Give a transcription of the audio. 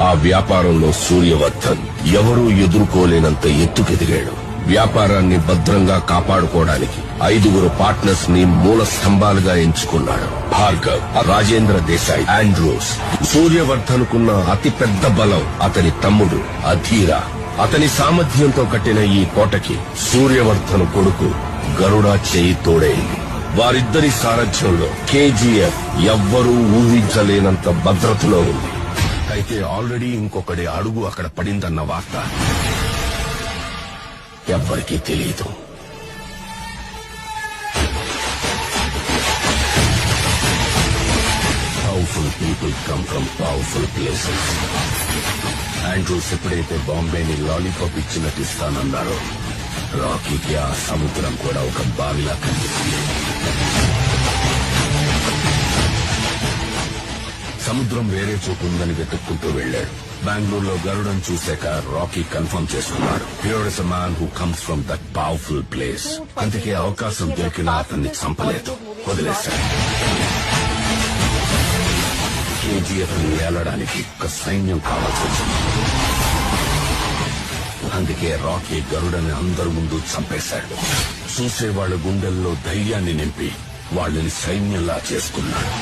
ఆ వ్యాపారంలో సూర్యవర్ధన్ ఎవరూ ఎదుర్కోలేనంత ఎత్తుకెదిగాడు. వ్యాపారాన్ని భద్రంగా కాపాడుకోవడానికి 5 పార్ట్నర్స్ ని మూల స్తంభాలుగా ఎంచుకున్నాడు. భార్గవ్, రాజేంద్ర దేశాయ్, ఆండ్రూస్. సూర్యవర్ధన్ కున్న అతిపెద్ద బలం అతని తమ్ముడు అధీర. అతని సామర్థ్యంతో కట్టిన ఈ కోటకి సూర్యవర్ధన్ కొడుకు గరుడ చేయి తోడైంది. వారిద్దరి సారథ్యంలో కేజీఎఫ్ ఎవ్వరూ ఊహించలేనంత భద్రతలో ఉంది. అయితే ఆల్రెడీ ఇంకొకటి అడుగు అక్కడ పడిందన్న వార్త ఎవ్వరికీ తెలియదు. Powerful people come from powerful places. Andrews ఎప్పుడైతే బాంబేని లాలీపాప్ ఇచ్చినట్టు ఇస్తానన్నారో, రాకీకి ఆ సముద్రం కూడా ఒక బావిలా కనిపిస్తుంది. సముద్రం వేరే చోటు ఉందని వెతుక్కుంటూ వెళ్లాడు. బెంగళూరులో గరుడను చూశాక రాకీ కన్ఫర్మ్ చేసుకున్నాడు. Here is a man who comes from that powerful place. అందుకే అవకాశం దొరికినా అతన్ని చంపలేదు, వదిలేశాడు. కేజీఎఫ్ ని ఏలడానికి ఒక సైన్యం కావాల్సి వచ్చింది. అందుకే రాకీ గరుడని అందరి ముందు చంపేశాడు. చూసేవాళ్ల గుండెల్లో ధైర్యాన్ని నింపి వాళ్ళని సైన్యంలా చేసుకున్నాడు.